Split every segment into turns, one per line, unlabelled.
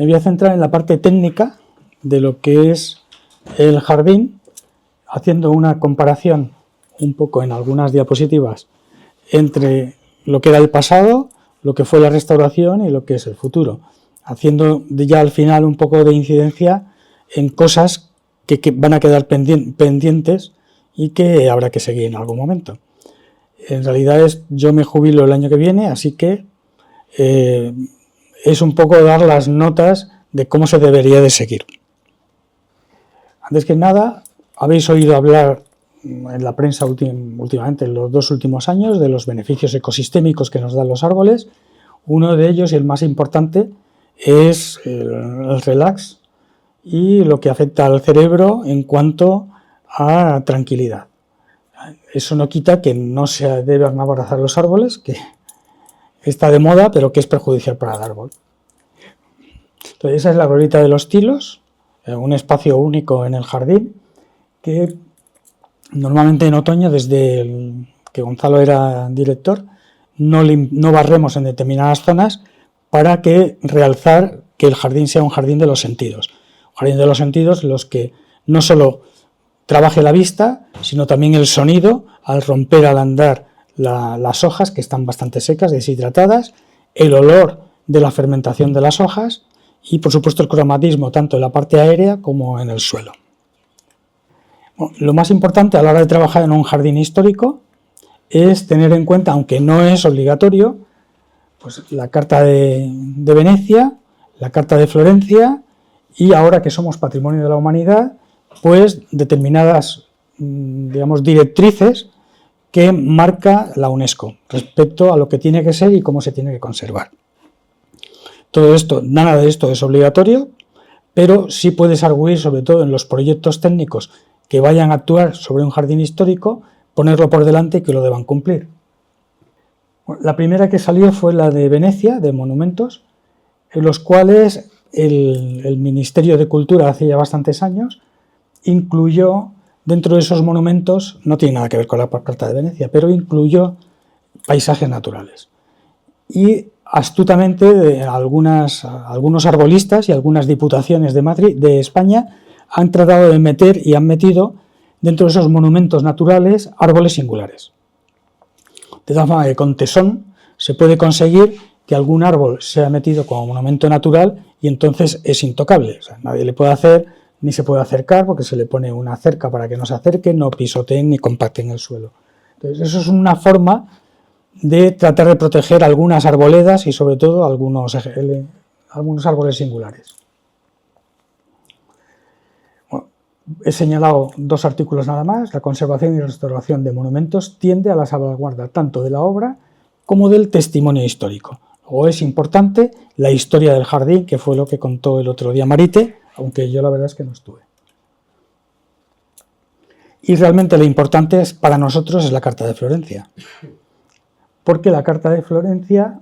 me voy a centrar en la parte técnica de lo que es el jardín, haciendo una comparación un poco en algunas diapositivas entre lo que era el pasado, lo que fue la restauración y lo que es el futuro, haciendo ya al final un poco de incidencia en cosas que van a quedar pendientes y que habrá que seguir en algún momento. En realidad yo me jubilo el año que viene, así que es un poco dar las notas de cómo se debería de seguir. Antes que nada, habéis oído hablar en la prensa últimamente, en los 2 últimos años, de los beneficios ecosistémicos que nos dan los árboles. Uno de ellos, y el más importante, es el relax y lo que afecta al cerebro en cuanto a tranquilidad. Eso no quita que no se deban abrazar los árboles, que está de moda, pero que es perjudicial para el árbol. Entonces, esa es la glorieta de los tilos, un espacio único en el jardín que normalmente en otoño, desde que Gonzalo era director, no barremos en determinadas zonas para realzar que el jardín sea un jardín de los sentidos. Un jardín de los sentidos en los que no solo trabaje la vista, sino también el sonido, al romper al andar las hojas, que están bastante secas, deshidratadas, el olor de la fermentación de las hojas y, por supuesto, el cromatismo, tanto en la parte aérea como en el suelo. Bueno, lo más importante a la hora de trabajar en un jardín histórico es tener en cuenta, aunque no es obligatorio, pues la Carta de Venecia, la Carta de Florencia y, ahora que somos Patrimonio de la Humanidad, pues determinadas, digamos, directrices que marca la UNESCO respecto a lo que tiene que ser y cómo se tiene que conservar. Todo esto, nada de esto es obligatorio, pero sí puedes arguir, sobre todo en los proyectos técnicos que vayan a actuar sobre un jardín histórico, ponerlo por delante y que lo deban cumplir. La primera que salió fue la de Venecia, de monumentos, en los cuales el Ministerio de Cultura hace ya bastantes años incluyó dentro de esos monumentos, no tiene nada que ver con la Carta de Venecia, pero incluyó paisajes naturales. Y astutamente algunos arbolistas y algunas diputaciones de España han tratado de meter y han metido dentro de esos monumentos naturales árboles singulares. De tal forma que con tesón se puede conseguir que algún árbol sea metido como monumento natural y entonces es intocable. O sea, nadie le puede hacer ni se puede acercar porque se le pone una cerca para que no se acerquen, no pisoteen ni compacten el suelo. Entonces, eso es una forma de tratar de proteger algunas arboledas y sobre todo algunos árboles singulares. Bueno, he señalado 2 artículos nada más. La conservación y restauración de monumentos tiende a la salvaguarda tanto de la obra como del testimonio histórico. Luego es importante la historia del jardín, que fue lo que contó el otro día Marite, aunque yo la verdad es que no estuve. Y realmente lo importante para nosotros es la Carta de Florencia, porque la Carta de Florencia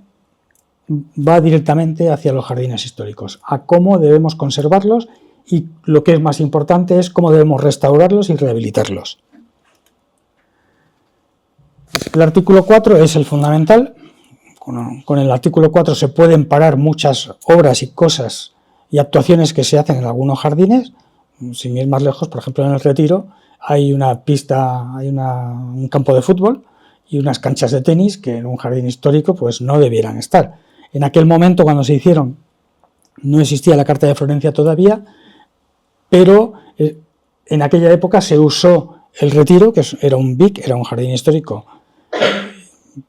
va directamente hacia los jardines históricos, a cómo debemos conservarlos y, lo que es más importante, es cómo debemos restaurarlos y rehabilitarlos. El artículo 4 es el fundamental. Con el artículo 4 se pueden parar muchas obras y cosas y actuaciones que se hacen en algunos jardines. Sin ir más lejos, por ejemplo, en el Retiro hay una pista, hay un campo de fútbol y unas canchas de tenis que en un jardín histórico pues no debieran estar. En aquel momento, cuando se hicieron, no existía la Carta de Florencia todavía, pero en aquella época se usó el Retiro, que era un BIC, era un jardín histórico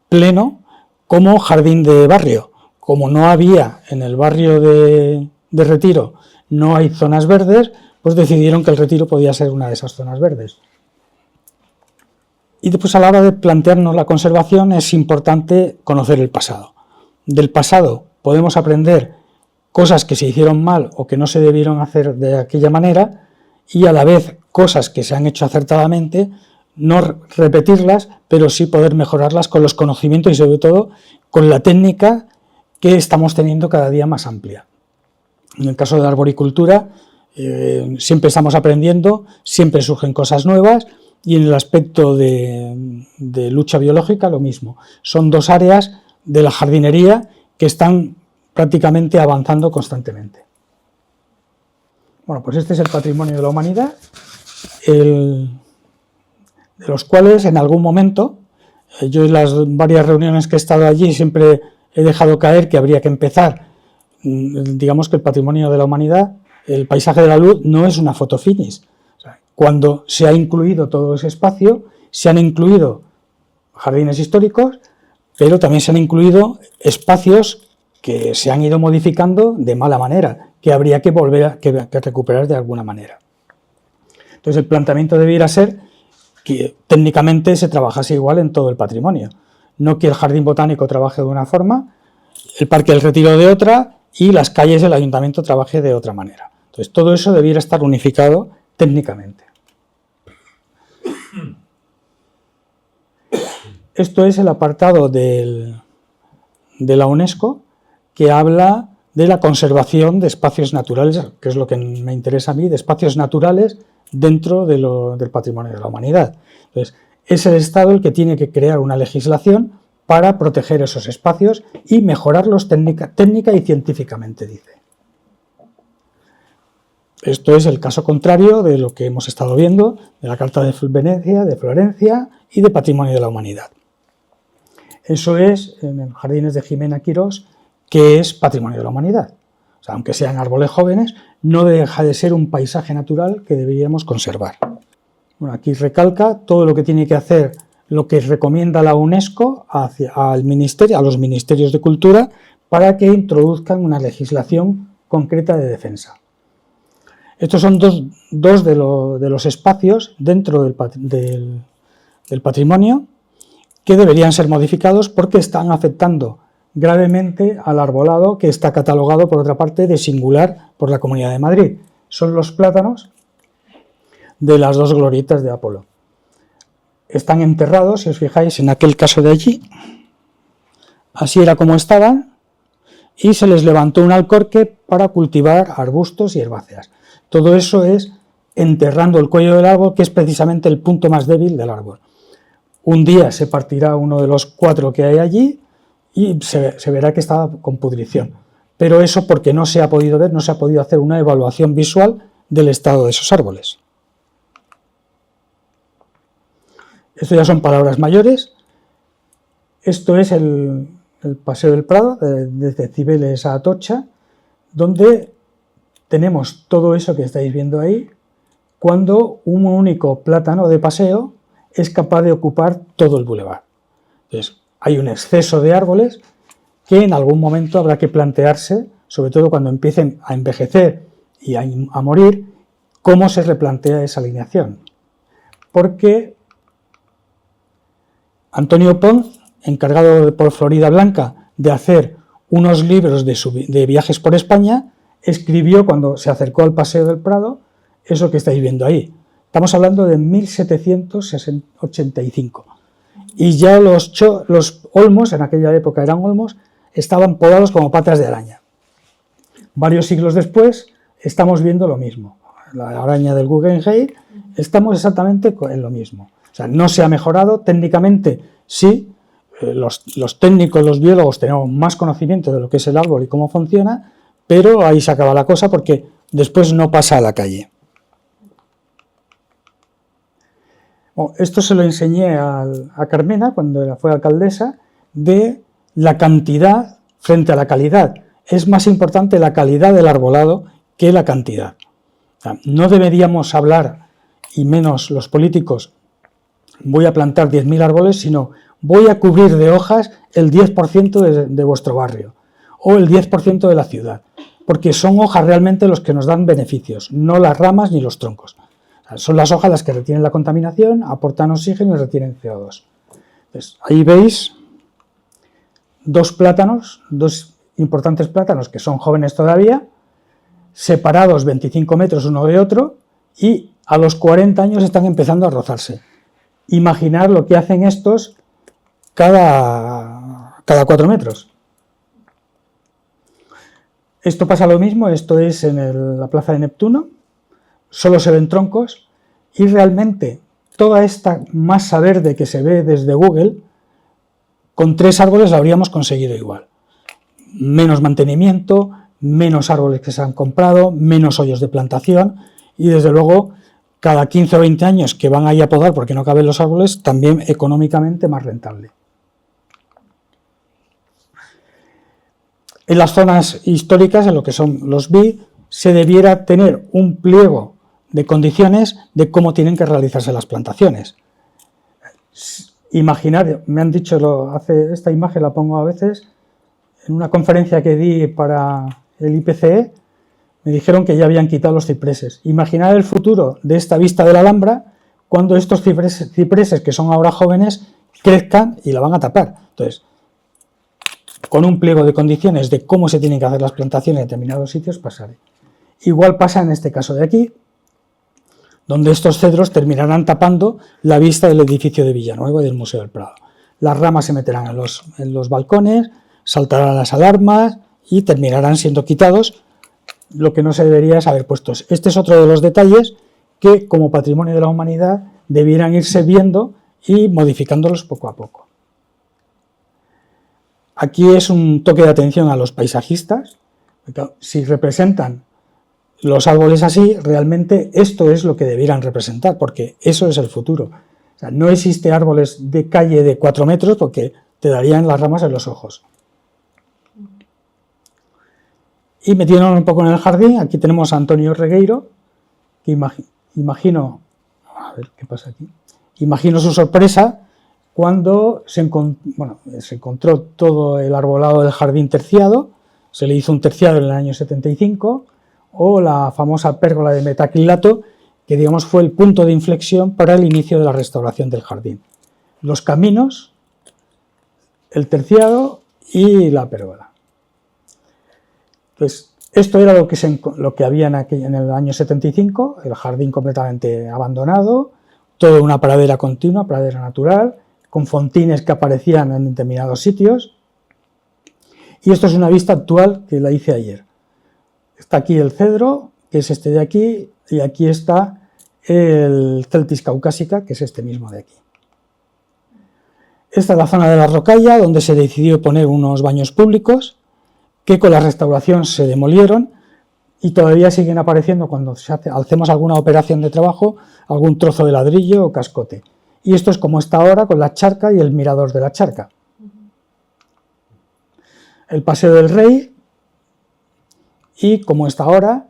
pleno, como jardín de barrio. Como no había en el barrio de Retiro, no hay zonas verdes, pues decidieron que el Retiro podía ser una de esas zonas verdes. Y después, a la hora de plantearnos la conservación, es importante conocer el pasado. Del pasado podemos aprender cosas que se hicieron mal o que no se debieron hacer de aquella manera, y a la vez cosas que se han hecho acertadamente, no repetirlas, pero sí poder mejorarlas con los conocimientos y sobre todo con la técnica que estamos teniendo cada día más amplia. En el caso de la arboricultura, siempre estamos aprendiendo, siempre surgen cosas nuevas, y en el aspecto de lucha biológica lo mismo. Son 2 áreas de la jardinería que están prácticamente avanzando constantemente. Bueno, pues este es el patrimonio de la humanidad, de los cuales en algún momento, yo en las varias reuniones que he estado allí siempre he dejado caer que habría que empezar, digamos que el patrimonio de la humanidad, el paisaje de la luz no es una foto finish. O sea, cuando se ha incluido todo ese espacio, se han incluido jardines históricos, pero también se han incluido espacios que se han ido modificando de mala manera, que habría que volver a recuperar de alguna manera. Entonces el planteamiento debiera ser que técnicamente se trabajase igual en todo el patrimonio, no que el jardín botánico trabaje de una forma, el Parque del Retiro de otra y las calles del ayuntamiento trabaje de otra manera. Entonces todo eso debiera estar unificado técnicamente. Esto es el apartado de la UNESCO que habla de la conservación de espacios naturales, que es lo que me interesa a mí, de espacios naturales dentro del patrimonio de la humanidad. Entonces, es el Estado el que tiene que crear una legislación para proteger esos espacios y mejorarlos técnica y científicamente, dice. Esto es el caso contrario de lo que hemos estado viendo, de la Carta de Venecia, de Florencia y de Patrimonio de la Humanidad. Eso es, en el Jardines de Jimena Quirós, que es Patrimonio de la Humanidad. O sea, aunque sean árboles jóvenes, no deja de ser un paisaje natural que deberíamos conservar. Bueno, aquí recalca todo lo que tiene que hacer, lo que recomienda la UNESCO a los ministerios de Cultura para que introduzcan una legislación concreta de defensa. Estos son dos de los espacios dentro del patrimonio que deberían ser modificados porque están afectando gravemente al arbolado que está catalogado, por otra parte, de singular por la Comunidad de Madrid. Son los plátanos de las dos glorietas de Apolo. Están enterrados, si os fijáis, en aquel caso de allí. Así era como estaban y se les levantó un alcorque para cultivar arbustos y herbáceas. Todo eso es enterrando el cuello del árbol, que es precisamente el punto más débil del árbol. Un día se partirá uno de los 4 que hay allí y se verá que está con pudrición. Pero eso porque no se ha podido ver, no se ha podido hacer una evaluación visual del estado de esos árboles. Esto ya son palabras mayores. Esto es el Paseo del Prado, desde Cibeles a Atocha, donde tenemos todo eso que estáis viendo ahí, cuando un único plátano de paseo es capaz de ocupar todo el bulevar. Entonces, hay un exceso de árboles que en algún momento habrá que plantearse, sobre todo cuando empiecen a envejecer y a morir, cómo se replantea esa alineación. Porque Antonio Pons, encargado por Florida Blanca de hacer unos libros de viajes por España, escribió cuando se acercó al Paseo del Prado eso que estáis viendo ahí. Estamos hablando de 1785. Y ya los olmos, en aquella época eran olmos, estaban podados como patas de araña. Varios siglos después estamos viendo lo mismo. La araña del Guggenheim, estamos exactamente en lo mismo. O sea, no se ha mejorado técnicamente, sí, los técnicos, los biólogos tenemos más conocimiento de lo que es el árbol y cómo funciona, pero ahí se acaba la cosa porque después no pasa a la calle. Bueno, esto se lo enseñé a Carmena cuando fue alcaldesa, de la cantidad frente a la calidad. Es más importante la calidad del arbolado que la cantidad. O sea, no deberíamos hablar, y menos los políticos, voy a plantar 10.000 árboles, sino voy a cubrir de hojas el 10% de vuestro barrio o el 10% de la ciudad, porque son hojas realmente los que nos dan beneficios, no las ramas ni los troncos. O sea, son las hojas las que retienen la contaminación, aportan oxígeno y retienen CO2. Entonces, ahí veis dos importantes plátanos que son jóvenes todavía, separados 25 metros uno de otro, y a los 40 años están empezando a rozarse. Imaginar lo que hacen estos cada 4 metros. Esto pasa lo mismo, esto es en la plaza de Neptuno, solo se ven troncos y realmente toda esta masa verde que se ve desde Google, con 3 árboles la habríamos conseguido igual. Menos mantenimiento, menos árboles que se han comprado, menos hoyos de plantación y desde luego cada 15 o 20 años que van ahí a podar porque no caben los árboles, también económicamente más rentable. En las zonas históricas, en lo que son los BI, se debiera tener un pliego de condiciones de cómo tienen que realizarse las plantaciones. Imaginar, me han dicho, esta imagen la pongo a veces, en una conferencia que di para el IPCE, me dijeron que ya habían quitado los cipreses. Imaginar el futuro de esta vista de la Alhambra cuando estos cipreses que son ahora jóvenes crezcan y la van a tapar. Entonces, con un pliego de condiciones de cómo se tienen que hacer las plantaciones en determinados sitios, pasaré. Igual pasa en este caso de aquí, donde estos cedros terminarán tapando la vista del edificio de Villanueva y del Museo del Prado. Las ramas se meterán en los balcones, saltarán las alarmas y terminarán siendo quitados, lo que no se debería es haber puesto. Este es otro de los detalles que, como patrimonio de la humanidad, debieran irse viendo y modificándolos poco a poco. Aquí es un toque de atención a los paisajistas. Si representan los árboles así, realmente esto es lo que debieran representar, porque eso es el futuro. O sea, no existe árboles de calle de 4 metros porque te darían las ramas en los ojos. Y metiéndonos un poco en el jardín, aquí tenemos a Antonio Regueiro, que imagino, a ver qué pasa aquí, imagino su sorpresa cuando se encontró todo el arbolado del jardín terciado, se le hizo un terciado en el año 75, o la famosa pérgola de metacrilato, que digamos fue el punto de inflexión para el inicio de la restauración del jardín. Los caminos, el terciado y la pérgola. Pues esto era lo que había en el año 75, el jardín completamente abandonado, toda una pradera continua, pradera natural, con fontines que aparecían en determinados sitios. Y esto es una vista actual que la hice ayer. Está aquí el cedro, que es este de aquí, y aquí está el Celtis caucásica, que es este mismo de aquí. Esta es la zona de la Rocalla, donde se decidió poner unos baños públicos, que con la restauración se demolieron y todavía siguen apareciendo cuando hacemos alguna operación de trabajo, algún trozo de ladrillo o cascote. Y esto es como está ahora con la charca y el mirador de la charca. El Paseo del Rey, y como está ahora,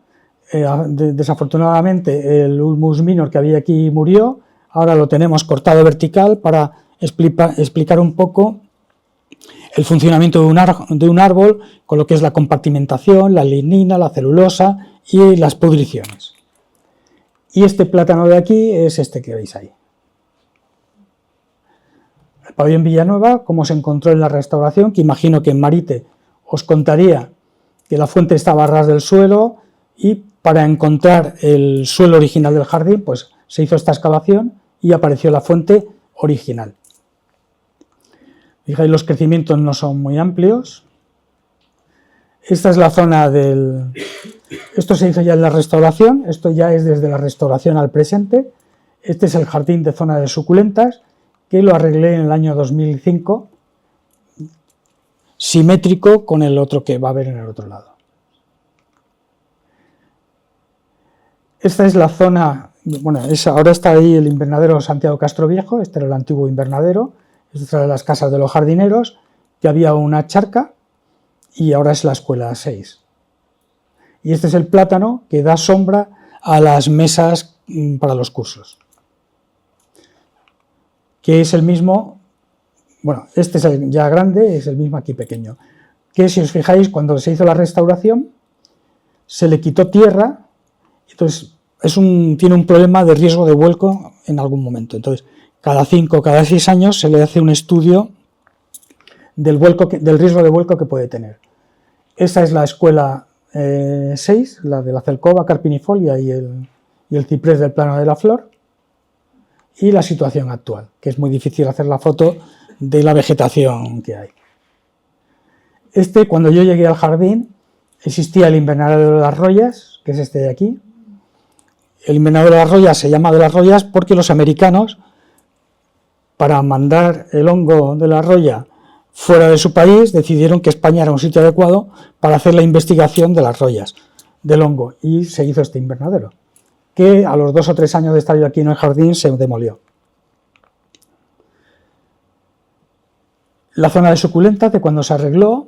desafortunadamente el Ulmus minor que había aquí murió, ahora lo tenemos cortado vertical para explicar un poco el funcionamiento de un árbol con lo que es la compartimentación, la lignina, la celulosa y las pudriciones. Y este plátano de aquí es este que veis ahí. El pabellón Villanueva, como se encontró en la restauración, que imagino que en Marite os contaría que la fuente estaba a ras del suelo y para encontrar el suelo original del jardín, pues se hizo esta excavación y apareció la fuente original. Fijáis, los crecimientos no son muy amplios. Esta es la zona del... Esto se hizo ya en la restauración, esto ya es desde la restauración al presente. Este es el jardín de zona de suculentas, que lo arreglé en el año 2005, simétrico con el otro que va a haber en el otro lado. Esta es la zona, bueno, ahora está ahí el invernadero Santiago Castro Viejo, este era el antiguo invernadero, esta era las casas de los jardineros, que había una charca y ahora es la escuela 6. Y este es el plátano que da sombra a las mesas para los cursos, que es el mismo. Bueno, este es el ya grande, es el mismo aquí pequeño, que si os fijáis, cuando se hizo la restauración, se le quitó tierra, entonces tiene un problema de riesgo de vuelco en algún momento. Entonces, cada 5 o cada 6 años se le hace un estudio del riesgo de vuelco que puede tener. Esta es la escuela 6, la de la Celcova, Carpinifolia y el ciprés del plano de la flor, y la situación actual, que es muy difícil hacer la foto de la vegetación que hay. Cuando yo llegué al jardín, existía el invernadero de las Rollas, que es este de aquí. El invernadero de las Rollas se llama de las Rollas porque los americanos, para mandar el hongo de la roya fuera de su país decidieron que España era un sitio adecuado para hacer la investigación de las rollas del hongo y se hizo este invernadero, que a los 2 o 3 años de estar yo aquí en el jardín se demolió. La zona de suculentas, de cuando se arregló.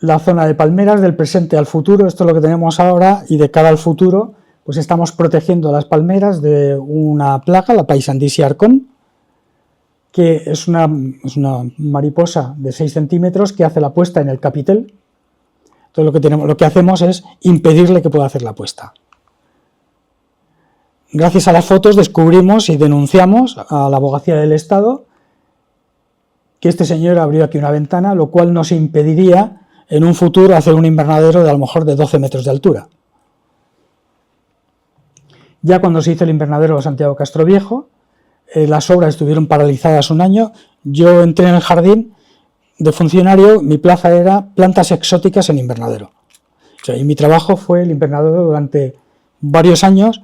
La zona de palmeras, del presente al futuro, esto es lo que tenemos ahora, y de cara al futuro, pues estamos protegiendo las palmeras de una plaga, la Paisandisia arcon, que es una mariposa de 6 centímetros que hace la puesta en el capitel. Entonces lo que hacemos es impedirle que pueda hacer la puesta. Gracias a las fotos descubrimos y denunciamos a la Abogacía del Estado que este señor abrió aquí una ventana, lo cual nos impediría en un futuro hacer un invernadero de a lo mejor de 12 metros de altura. Ya cuando se hizo el invernadero de Santiago Castroviejo, las obras estuvieron paralizadas un año. Yo entré en el jardín de funcionario, mi plaza era plantas exóticas en invernadero. O sea, y mi trabajo fue el invernadero durante varios años,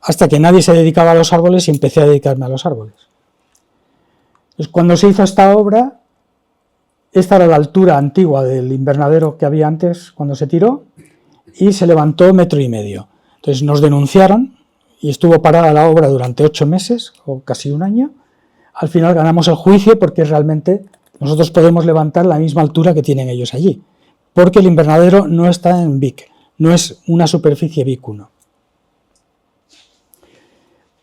hasta que nadie se dedicaba a los árboles y empecé a dedicarme a los árboles. Entonces, cuando se hizo esta obra, esta era la altura antigua del invernadero que había antes cuando se tiró, y se levantó 1,5 metros. Entonces nos denunciaron y estuvo parada la obra durante 8 meses o casi un año. Al final ganamos el juicio porque realmente nosotros podemos levantar la misma altura que tienen ellos allí, porque el invernadero no está en BIC, no es una superficie BIC 1.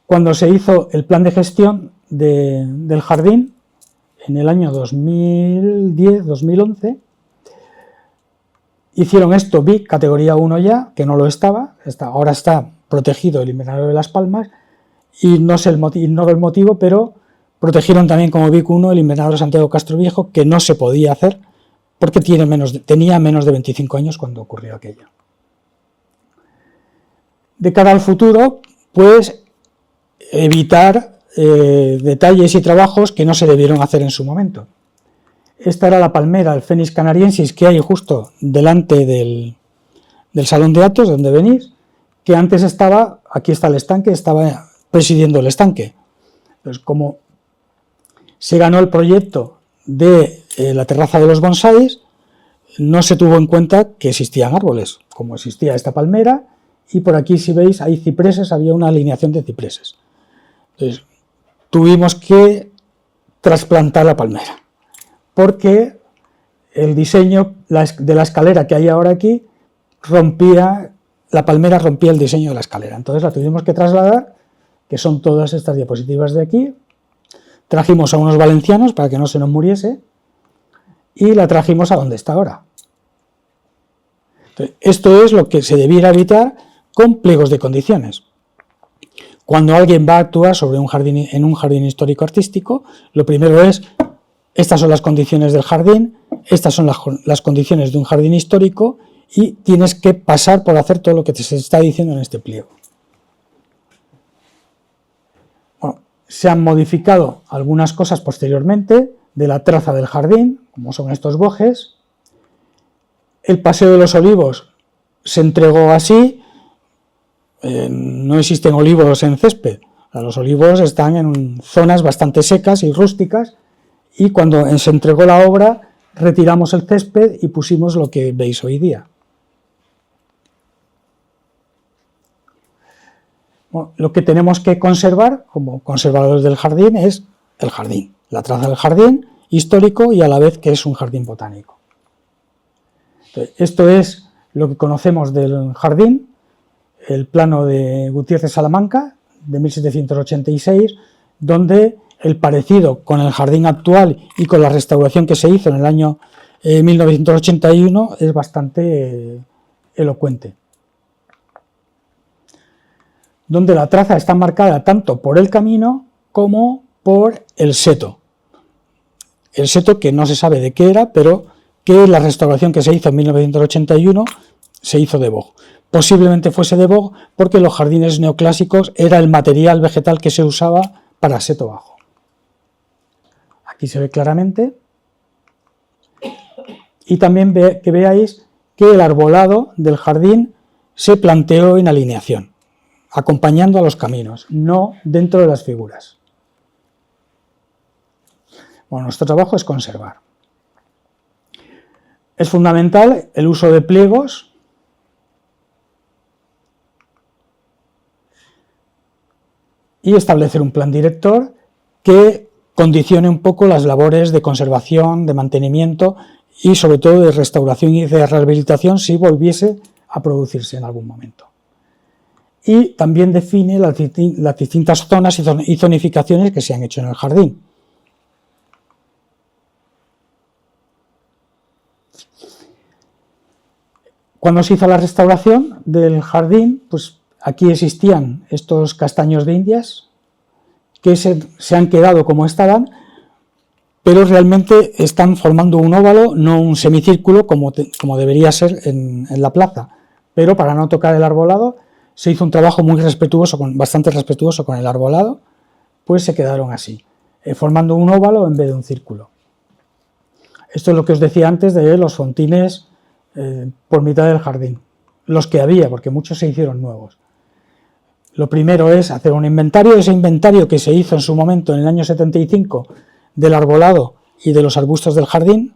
Cuando se hizo el plan de gestión del jardín, en el año 2010-2011, hicieron esto BIC categoría 1 ya, que no lo estaba, ahora está protegido el invernadero de Las Palmas, y no ignoro el motivo, pero protegieron también como BIC 1 el invernadero de Santiago Castroviejo, que no se podía hacer porque tenía menos de 25 años cuando ocurrió aquello. De cara al futuro, pues evitar detalles y trabajos que no se debieron hacer en su momento. Esta era la palmera, el Phoenix canariensis, que hay justo delante del salón de actos, donde venís, que antes estaba, aquí está el estanque, estaba presidiendo el estanque. Entonces, como se ganó el proyecto de la terraza de los bonsáis, no se tuvo en cuenta que existían árboles, como existía esta palmera, y por aquí, si veis, hay cipreses, había una alineación de cipreses. Entonces, tuvimos que trasplantar la palmera, porque el diseño de la escalera que hay ahora aquí la palmera rompía el diseño de la escalera. Entonces la tuvimos que trasladar, que son todas estas diapositivas de aquí. Trajimos a unos valencianos para que no se nos muriese y la trajimos a donde está ahora. Entonces, esto es lo que se debiera evitar con pliegos de condiciones. Cuando alguien va a actuar en un jardín histórico artístico, lo primero es: estas son las condiciones del jardín, estas son las condiciones de un jardín histórico, y tienes que pasar por hacer todo lo que se está diciendo en este pliego. Bueno, se han modificado algunas cosas posteriormente de la traza del jardín, como son estos bojes. El paseo de los olivos se entregó así. No existen olivos en césped. Los olivos están en zonas bastante secas y rústicas, y cuando se entregó la obra retiramos el césped y pusimos lo que veis hoy día. Bueno, lo que tenemos que conservar como conservadores del jardín es el jardín, la traza del jardín histórico y a la vez que es un jardín botánico. Entonces, esto es lo que conocemos del jardín, el plano de Gutiérrez de Salamanca de 1786, donde el parecido con el jardín actual y con la restauración que se hizo en el año 1981 es bastante elocuente. Donde la traza está marcada tanto por el camino como por el seto. El seto, que no se sabe de qué era, pero que la restauración que se hizo en 1981 se hizo de boj. Posiblemente fuese de boj porque los jardines neoclásicos era el material vegetal que se usaba para seto bajo. Aquí se ve claramente. Y también que veáis que el arbolado del jardín se planteó en alineación, acompañando a los caminos, no dentro de las figuras. Bueno, nuestro trabajo es conservar. Es fundamental el uso de pliegos y establecer un plan director que condicione un poco las labores de conservación, de mantenimiento y sobre todo de restauración y de rehabilitación si volviese a producirse en algún momento. Y también define las distintas zonas y zonificaciones que se han hecho en el jardín. Cuando se hizo la restauración del jardín, pues aquí existían estos castaños de Indias que se han quedado como estaban, pero realmente están formando un óvalo, no un semicírculo como debería ser en la plaza. Pero para no tocar el arbolado, se hizo un trabajo muy respetuoso, bastante respetuoso con el arbolado, pues se quedaron así, formando un óvalo en vez de un círculo. Esto es lo que os decía antes de los fontines por mitad del jardín, los que había, porque muchos se hicieron nuevos. Lo primero es hacer un inventario, ese inventario que se hizo en su momento en el año 75 del arbolado y de los arbustos del jardín,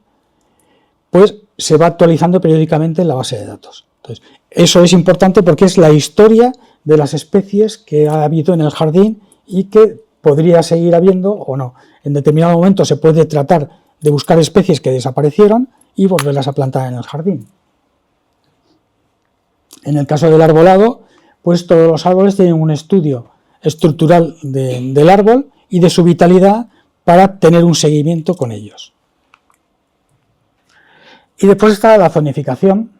pues se va actualizando periódicamente en la base de datos. Entonces, eso es importante porque es la historia de las especies que ha habido en el jardín y que podría seguir habiendo o no. En determinado momento se puede tratar de buscar especies que desaparecieron y volverlas a plantar en el jardín. En el caso del arbolado, pues todos los árboles tienen un estudio estructural del árbol y de su vitalidad para tener un seguimiento con ellos. Y después está la zonificación.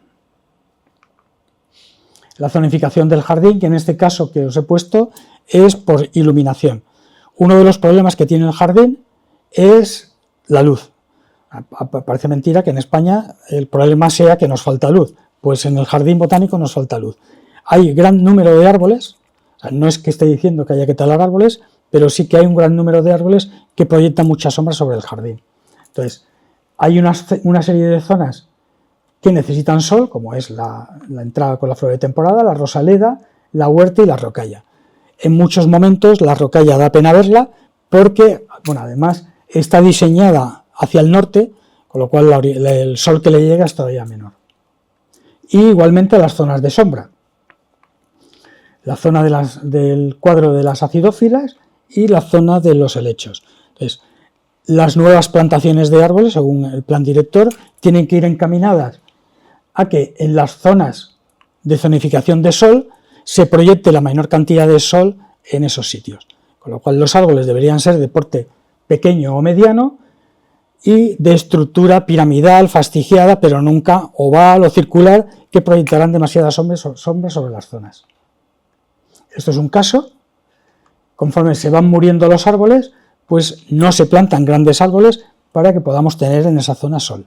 La zonificación del jardín, que en este caso que os he puesto, es por iluminación. Uno de los problemas que tiene el jardín es la luz. Parece mentira que en España el problema sea que nos falta luz. Pues en el jardín botánico nos falta luz. Hay gran número de árboles, o sea, no es que esté diciendo que haya que talar árboles, pero sí que hay un gran número de árboles que proyectan mucha sombra sobre el jardín. Entonces, hay una serie de zonas que necesitan sol, como es la entrada con la flor de temporada, la rosaleda, la huerta y la rocalla. En muchos momentos la rocalla da pena verla porque, bueno, además está diseñada hacia el norte, con lo cual el sol que le llega es todavía menor. Y igualmente las zonas de sombra. La zona del cuadro de las acidófilas y la zona de los helechos. Entonces, las nuevas plantaciones de árboles, según el plan director, tienen que ir encaminadas a que en las zonas de zonificación de sol se proyecte la menor cantidad de sol en esos sitios. Con lo cual los árboles deberían ser de porte pequeño o mediano y de estructura piramidal, fastigiada, pero nunca oval o circular, que proyectarán demasiada sombra sobre las zonas. Esto es un caso. Conforme se van muriendo los árboles, pues no se plantan grandes árboles para que podamos tener en esa zona sol.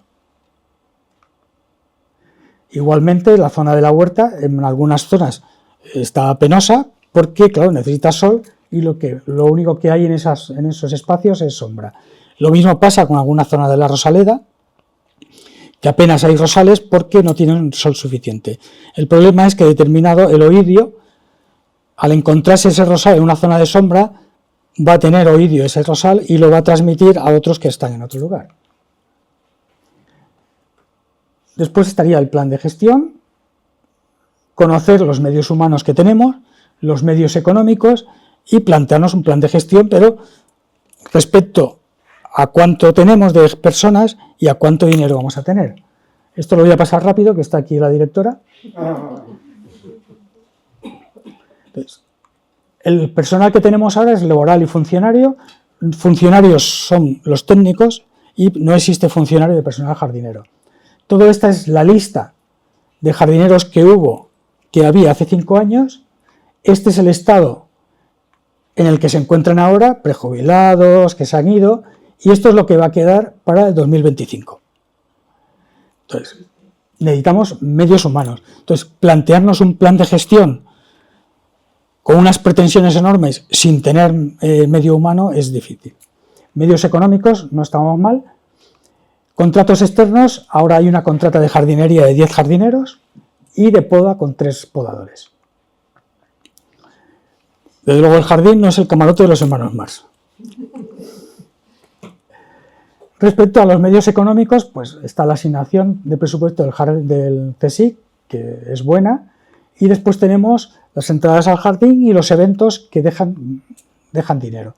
Igualmente, la zona de la huerta, en algunas zonas está penosa porque, claro, necesita sol y lo único que hay en esos espacios es sombra. Lo mismo pasa con alguna zona de la rosaleda, que apenas hay rosales porque no tienen sol suficiente. El problema es que determinado el oidio, al encontrarse ese rosal en una zona de sombra, va a tener oidio ese rosal y lo va a transmitir a otros que están en otro lugar. Después estaría el plan de gestión, conocer los medios humanos que tenemos, los medios económicos y plantearnos un plan de gestión, pero respecto a cuánto tenemos de personas y a cuánto dinero vamos a tener. Esto lo voy a pasar rápido, que está aquí la directora. Entonces, el personal que tenemos ahora es laboral y funcionario. Funcionarios son los técnicos y no existe funcionario de personal jardinero. Todo esta es la lista de jardineros que había hace 5 años. Este es el estado en el que se encuentran ahora, prejubilados, que se han ido, y esto es lo que va a quedar para el 2025. Entonces, necesitamos medios humanos. Entonces, plantearnos un plan de gestión con unas pretensiones enormes sin tener medio humano es difícil. Medios económicos, no estamos mal. Contratos externos, ahora hay una contrata de jardinería de 10 jardineros y de poda con 3 podadores. Desde luego el jardín no es el camarote de los hermanos Marx. Respecto a los medios económicos, pues está la asignación de presupuesto del CSIC, que es buena, y después tenemos las entradas al jardín y los eventos que dejan dinero,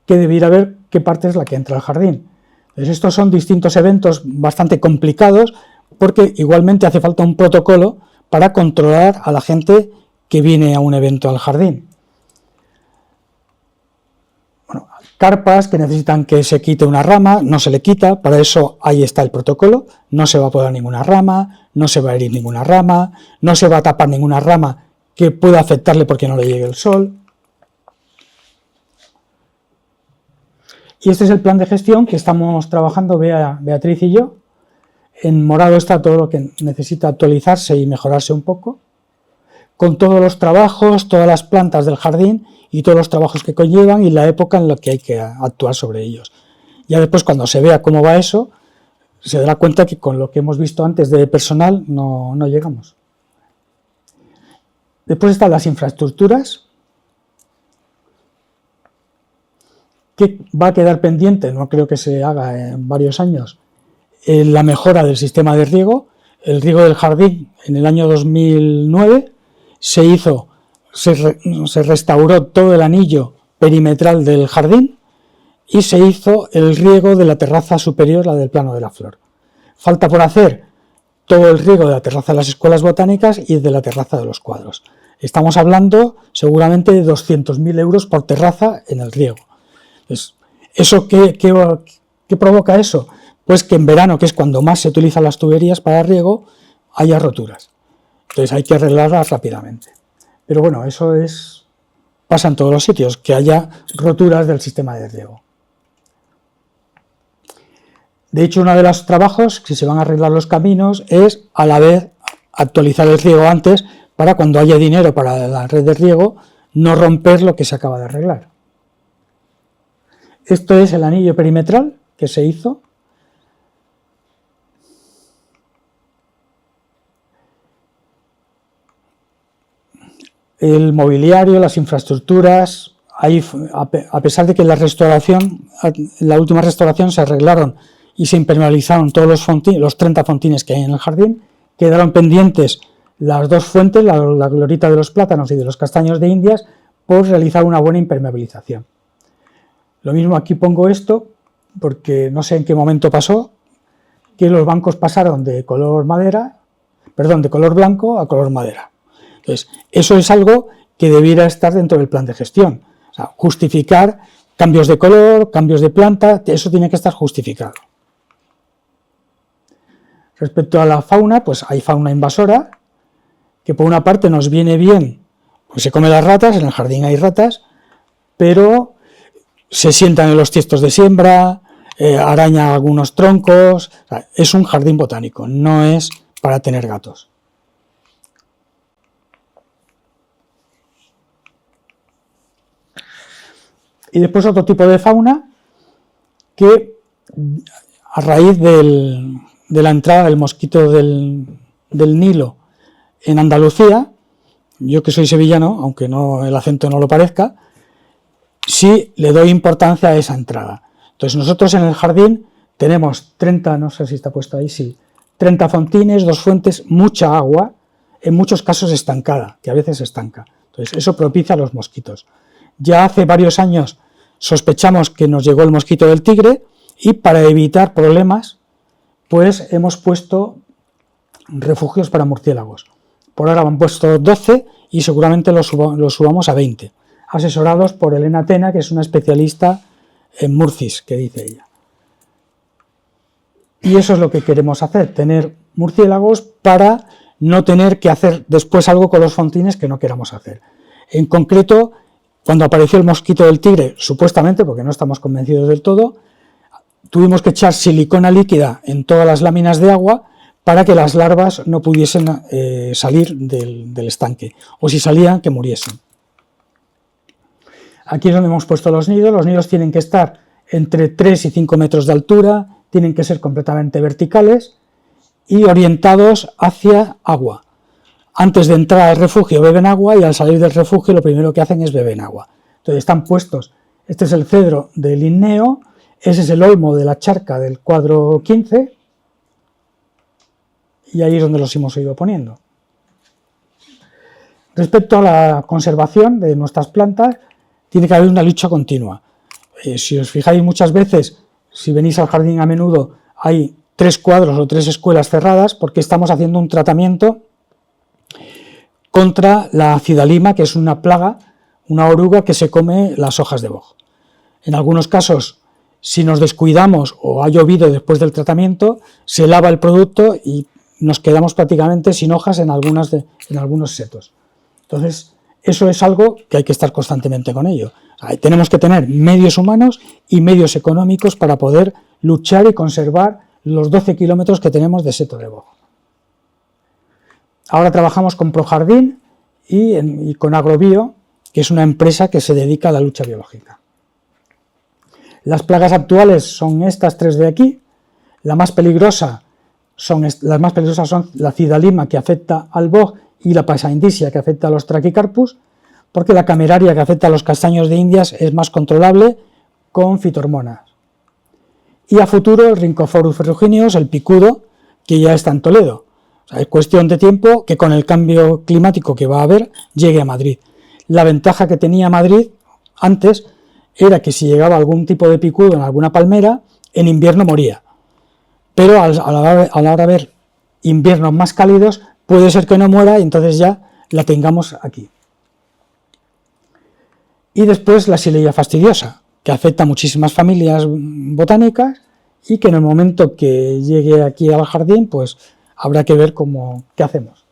que debiera ver qué parte es la que entra al jardín. Entonces, estos son distintos eventos bastante complicados, porque igualmente hace falta un protocolo para controlar a la gente que viene a un evento al jardín. Bueno, carpas que necesitan que se quite una rama, no se le quita, para eso ahí está el protocolo, no se va a podar ninguna rama, no se va a herir ninguna rama, no se va a tapar ninguna rama que pueda afectarle porque no le llegue el sol. Y este es el plan de gestión que estamos trabajando Beatriz y yo. En morado está todo lo que necesita actualizarse y mejorarse un poco, con todos los trabajos, todas las plantas del jardín y todos los trabajos que conllevan y la época en la que hay que actuar sobre ellos. Ya después, cuando se vea cómo va eso, se dará cuenta que con lo que hemos visto antes de personal no llegamos. Después están las infraestructuras, que va a quedar pendiente, no creo que se haga en varios años, la mejora del sistema de riego. El riego del jardín en el año 2009 se restauró todo el anillo perimetral del jardín y se hizo el riego de la terraza superior, la del plano de la flor. Falta por hacer todo el riego de la terraza de las escuelas botánicas y de la terraza de los cuadros. Estamos hablando seguramente de 200.000 euros por terraza en el riego. Entonces, ¿eso qué provoca eso? Pues que en verano, que es cuando más se utilizan las tuberías para riego, haya roturas. Entonces hay que arreglarlas rápidamente. Pero bueno, eso pasa en todos los sitios, que haya roturas del sistema de riego. De hecho, uno de los trabajos, si se van a arreglar los caminos, es a la vez actualizar el riego antes para cuando haya dinero para la red de riego, no romper lo que se acaba de arreglar. Esto es el anillo perimetral que se hizo. El mobiliario, las infraestructuras, a pesar de que la última restauración se arreglaron y se impermeabilizaron todos los 30 fontines que hay en el jardín, quedaron pendientes las dos fuentes, la glorita de los plátanos y de los castaños de Indias, por realizar una buena impermeabilización. Lo mismo aquí pongo esto, porque no sé en qué momento pasó, que los bancos pasaron de color blanco a color madera. Entonces, eso es algo que debiera estar dentro del plan de gestión. O sea, justificar cambios de color, cambios de planta, eso tiene que estar justificado. Respecto a la fauna, pues hay fauna invasora, que por una parte nos viene bien, pues se come las ratas, en el jardín hay ratas, pero se sientan en los tiestos de siembra, araña algunos troncos, o sea, es un jardín botánico, no es para tener gatos. Y después otro tipo de fauna que, a raíz de la entrada del mosquito del Nilo en Andalucía, yo que soy sevillano, aunque el acento no lo parezca, sí le doy importancia a esa entrada. Entonces nosotros en el jardín tenemos 30, no sé si está puesto ahí, sí, 30 fontines, 2 fuentes, mucha agua, en muchos casos estancada, que a veces se estanca. Entonces eso propicia a los mosquitos. Ya hace varios años sospechamos que nos llegó el mosquito del tigre y para evitar problemas, pues hemos puesto refugios para murciélagos. Por ahora han puesto 12 y seguramente los subamos a 20, asesorados por Elena Tena, que es una especialista en murcis, que dice ella. Y eso es lo que queremos hacer, tener murciélagos para no tener que hacer después algo con los fontines que no queramos hacer. En concreto, cuando apareció el mosquito del tigre, supuestamente, porque no estamos convencidos del todo, tuvimos que echar silicona líquida en todas las láminas de agua para que las larvas no pudiesen salir del estanque, o si salían, que muriesen. Aquí es donde hemos puesto los nidos tienen que estar entre 3 y 5 metros de altura, tienen que ser completamente verticales y orientados hacia agua. Antes de entrar al refugio beben agua y al salir del refugio lo primero que hacen es beber agua. Entonces están puestos, este es el cedro de Linneo, Ese es el olmo de la charca del cuadro 15 y ahí es donde los hemos ido poniendo. Respecto a la conservación de nuestras plantas, tiene que haber una lucha continua. Si os fijáis muchas veces, si venís al jardín a menudo, hay 3 cuadros o 3 escuelas cerradas porque estamos haciendo un tratamiento contra la acidalima, que es una plaga, una oruga que se come las hojas de boj. En algunos casos, si nos descuidamos o ha llovido después del tratamiento, se lava el producto y nos quedamos prácticamente sin hojas en algunos setos. Entonces, eso es algo que hay que estar constantemente con ello. O sea, tenemos que tener medios humanos y medios económicos para poder luchar y conservar los 12 kilómetros que tenemos de seto de boj. Ahora trabajamos con ProJardín y con Agrobio, que es una empresa que se dedica a la lucha biológica. Las plagas actuales son estas 3 de aquí. Las más peligrosas son la acidalima, que afecta al boj, y la Paesaindicia, que afecta a los Trachycarpus, porque la Cameraria, que afecta a los castaños de Indias, es más controlable con fitohormonas. Y a futuro el Rhynchophorus ferrugineus, el picudo, que ya está en Toledo. O sea, es cuestión de tiempo que con el cambio climático que va a haber llegue a Madrid. La ventaja que tenía Madrid antes era que si llegaba algún tipo de picudo en alguna palmera, en invierno moría. Pero a la hora de haber inviernos más cálidos, puede ser que no muera y entonces ya la tengamos aquí. Y después la Xylella fastidiosa, que afecta a muchísimas familias botánicas y que en el momento que llegue aquí al jardín, pues habrá que ver qué hacemos.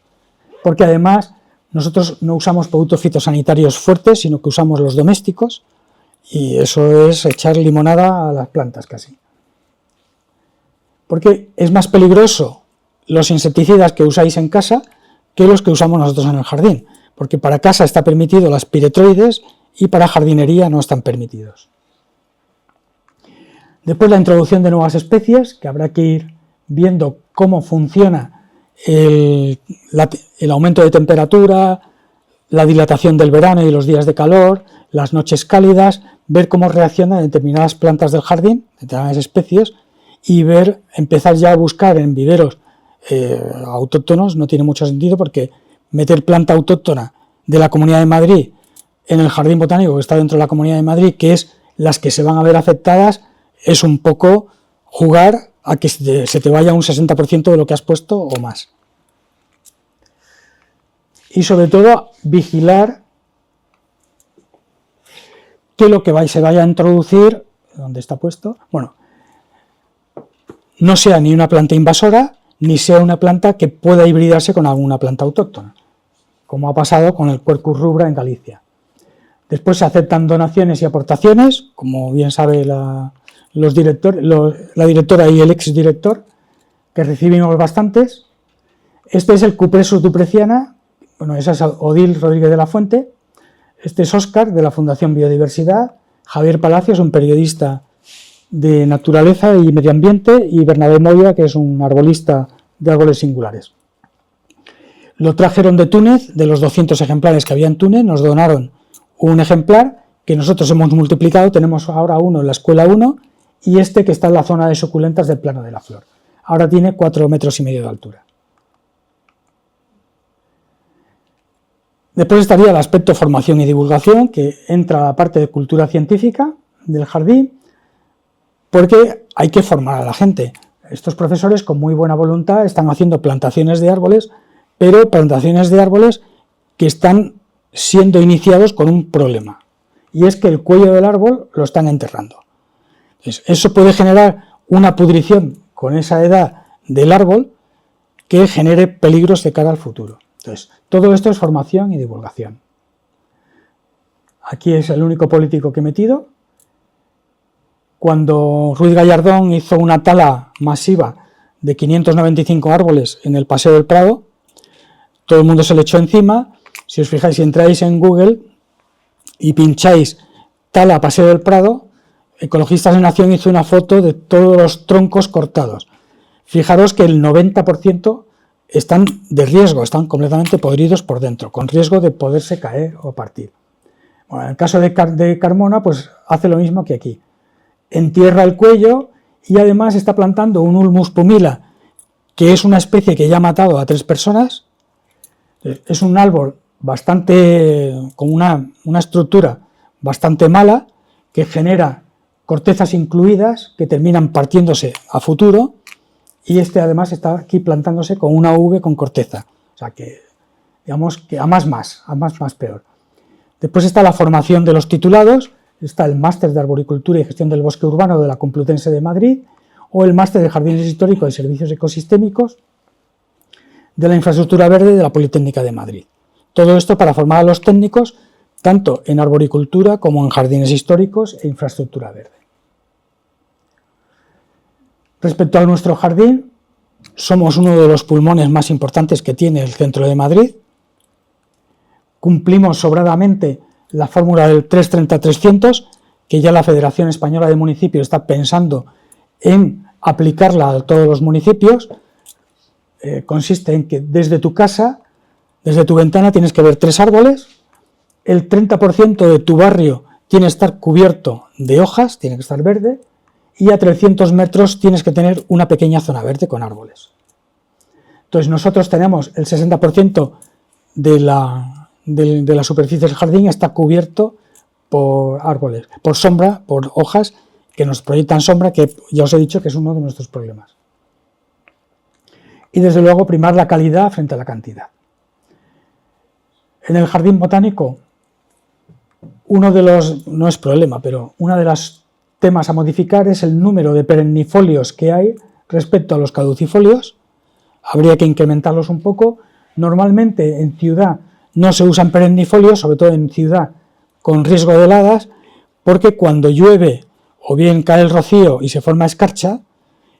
Porque además nosotros no usamos productos fitosanitarios fuertes, sino que usamos los domésticos, y eso es echar limonada a las plantas casi. Porque es más peligroso los insecticidas que usáis en casa que los que usamos nosotros en el jardín, porque para casa está permitido las piretroides y para jardinería no están permitidos. Después la introducción de nuevas especies, que habrá que ir viendo cómo funciona el aumento de temperatura, la dilatación del verano y los días de calor, las noches cálidas, ver cómo reaccionan determinadas plantas del jardín, determinadas especies, y empezar ya a buscar en viveros autóctonos. No tiene mucho sentido porque meter planta autóctona de la Comunidad de Madrid en el jardín botánico que está dentro de la Comunidad de Madrid, que es las que se van a ver afectadas, es un poco jugar a que se te vaya un 60% de lo que has puesto o más. Y sobre todo vigilar que lo que se vaya a introducir, ¿dónde está puesto? Bueno, no sea ni una planta invasora, ni sea una planta que pueda hibridarse con alguna planta autóctona, como ha pasado con el Quercus rubra en Galicia. Después se aceptan donaciones y aportaciones, como bien sabe la directora y el exdirector, que recibimos bastantes. Este es el Cupressus dupreciana, bueno, esa es Odil Rodríguez de la Fuente. Este es Óscar, de la Fundación Biodiversidad. Javier Palacios, un periodista de naturaleza y medio ambiente, y Bernabé Moya, que es un arbolista de árboles singulares. Lo trajeron de Túnez, de los 200 ejemplares que había en Túnez, nos donaron un ejemplar que nosotros hemos multiplicado, tenemos ahora uno en la escuela 1 y este que está en la zona de suculentas del Plano de la Flor. Ahora tiene 4,5 metros de altura. Después estaría el aspecto formación y divulgación, que entra a la parte de cultura científica del jardín, porque hay que formar a la gente. Estos profesores con muy buena voluntad están haciendo plantaciones de árboles, pero plantaciones de árboles que están siendo iniciados con un problema, y es que el cuello del árbol lo están enterrando. Entonces, eso puede generar una pudrición con esa edad del árbol que genere peligros de cara al futuro. Entonces, todo esto es formación y divulgación. Aquí es el único político que he metido. Cuando Ruiz Gallardón hizo una tala masiva de 595 árboles en el Paseo del Prado, todo el mundo se le echó encima. Si os fijáis, si entráis en Google y pincháis tala Paseo del Prado, Ecologistas de Nación hizo una foto de todos los troncos cortados. Fijaros que el 90% están de riesgo, están completamente podridos por dentro, con riesgo de poderse caer o partir. Bueno, en el caso de Carmona, pues hace lo mismo que aquí. entierra el cuello y además está plantando un Ulmus pumila, que es una especie que ya ha matado a 3 personas. Es un árbol bastante, con una estructura bastante mala, que genera cortezas incluidas que terminan partiéndose a futuro, y este además está aquí plantándose con una V con corteza, o sea que digamos que a más peor. Después está la formación de los titulados, está el máster de arboricultura y gestión del bosque urbano de la Complutense de Madrid, o el máster de jardines históricos y servicios ecosistémicos de la infraestructura verde de la Politécnica de Madrid. Todo esto para formar a los técnicos tanto en arboricultura como en jardines históricos e infraestructura verde. Respecto a nuestro jardín, somos uno de los pulmones más importantes que tiene el centro de Madrid. Cumplimos sobradamente la fórmula del 330-300, que ya la Federación Española de Municipios está pensando en aplicarla a todos los municipios. Consiste en que desde tu casa, desde tu ventana, tienes que ver 3 árboles, el 30% de tu barrio tiene que estar cubierto de hojas, tiene que estar verde, y a 300 metros tienes que tener una pequeña zona verde con árboles. Entonces nosotros tenemos el 60% de la superficie del jardín está cubierto por árboles, por sombra, por hojas que nos proyectan sombra, que ya os he dicho que es uno de nuestros problemas. Y desde luego primar la calidad frente a la cantidad. En el jardín botánico, no es problema, pero uno de los temas a modificar es el número de perennifolios que hay respecto a los caducifolios. Habría que incrementarlos un poco. Normalmente en ciudad no se usan perennifolios, sobre todo en ciudad con riesgo de heladas, porque cuando llueve o bien cae el rocío y se forma escarcha,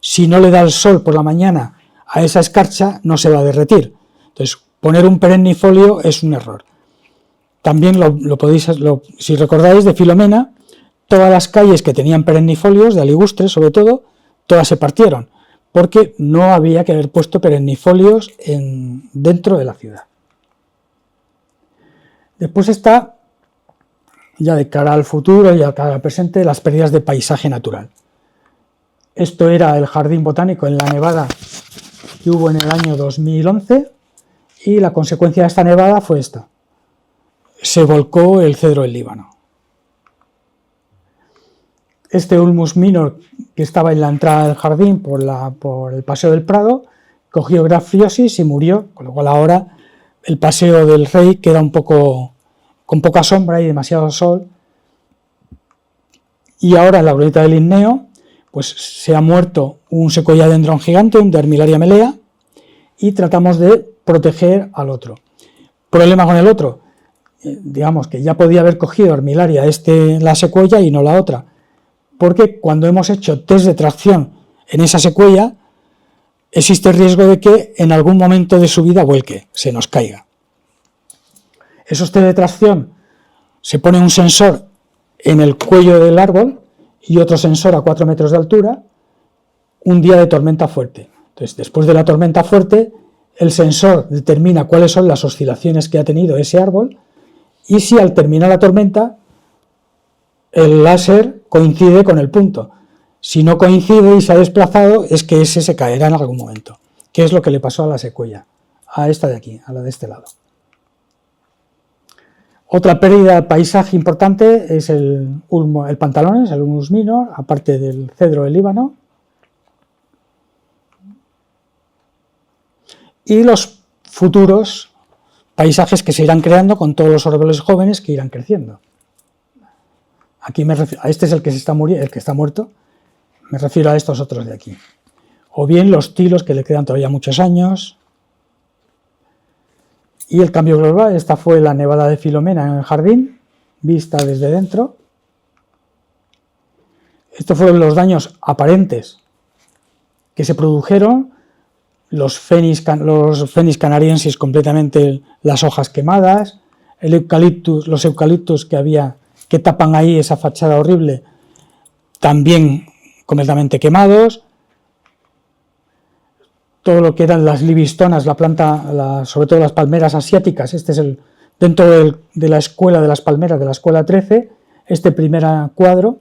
si no le da el sol por la mañana a esa escarcha no se va a derretir. Entonces, poner un perennifolio es un error. También si recordáis de Filomena, todas las calles que tenían perennifolios, de aligustres sobre todo, todas se partieron, porque no había que haber puesto perennifolios dentro de la ciudad. Después está, ya de cara al futuro y a cara al presente, las pérdidas de paisaje natural. Esto era el jardín botánico en la nevada que hubo en el año 2011 y la consecuencia de esta nevada fue esta. Se volcó el cedro del Líbano. Este Ulmus minor que estaba en la entrada del jardín por el paseo del Prado cogió grafiosis y murió, con lo cual ahora el paseo del Rey queda un poco con poca sombra y demasiado sol. Y ahora en la glorieta del Linneo pues se ha muerto un sequoiadendron gigante, un Dermillaria melea, y tratamos de proteger al otro. Problema con el otro, digamos que ya podía haber cogido Armillaria la secuoya y no la otra, porque cuando hemos hecho test de tracción en esa secuoya, existe el riesgo de que en algún momento de su vida vuelque, se nos caiga. Esos test de tracción, se pone un sensor en el cuello del árbol y otro sensor a 4 metros de altura, un día de tormenta fuerte. Entonces, después de la tormenta fuerte, el sensor determina cuáles son las oscilaciones que ha tenido ese árbol y si al terminar la tormenta el láser coincide con el punto. Si no coincide y se ha desplazado, es que ese se caerá en algún momento, que es lo que le pasó a la secuoya, a esta de aquí, a la de este lado. Otra pérdida de paisaje importante es el pantalones, el Ulmus minor, aparte del cedro del Líbano. Y los futuros paisajes que se irán creando con todos los árboles jóvenes que irán creciendo. Aquí me refiero, este es el que está muerto, me refiero a estos otros de aquí. O bien los tilos que le quedan todavía muchos años. Y el cambio global, esta fue la nevada de Filomena en el jardín, vista desde dentro. Estos fueron los daños aparentes que se produjeron, los Phoenix canariensis completamente, las hojas quemadas, los eucaliptus que tapan ahí esa fachada horrible, también completamente quemados. Todo lo que eran las livistonas, la planta, sobre todo las palmeras asiáticas, este es dentro de la escuela de las palmeras, de la escuela 13, este primer cuadro.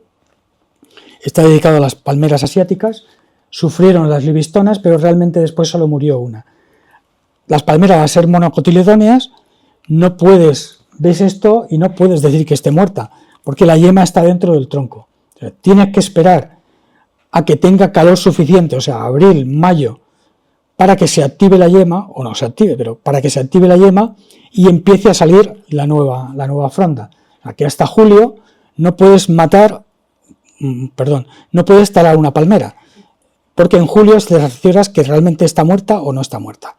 está dedicado a las palmeras asiáticas. Sufrieron las livistonas, pero realmente después solo murió una. Las palmeras, al ser monocotiledóneas, no puedes, ves esto y no puedes decir que esté muerta, porque la yema está dentro del tronco. O sea, tienes que esperar a que tenga calor suficiente, o sea, abril, mayo, para que se active la yema, o no se active, pero para que se active la yema y empiece a salir la nueva fronda. Aquí hasta julio no puedes no puedes talar una palmera, porque en julio te cercioras que realmente está muerta o no está muerta.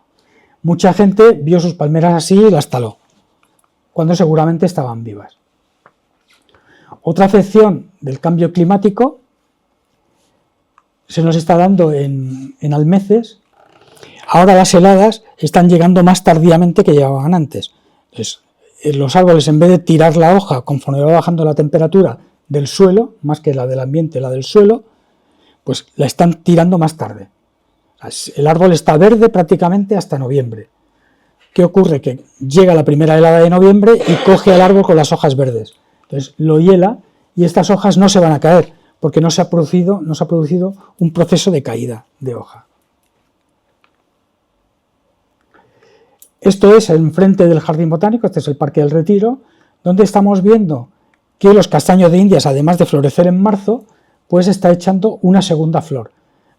Mucha gente vio sus palmeras así y las taló, cuando seguramente estaban vivas. Otra afección del cambio climático se nos está dando en almeces. Ahora las heladas están llegando más tardíamente que llegaban antes. Entonces, los árboles, en vez de tirar la hoja conforme va bajando la temperatura del suelo, más que la del ambiente, la del suelo, pues la están tirando más tarde. El árbol está verde prácticamente hasta noviembre. ¿Qué ocurre? Que llega la primera helada de noviembre y coge al árbol con las hojas verdes. Entonces lo hiela y estas hojas no se van a caer porque no se ha producido un proceso de caída de hoja. Esto es enfrente del Jardín Botánico, este es el Parque del Retiro, donde estamos viendo que los castaños de Indias, además de florecer en marzo, pues está echando una segunda flor.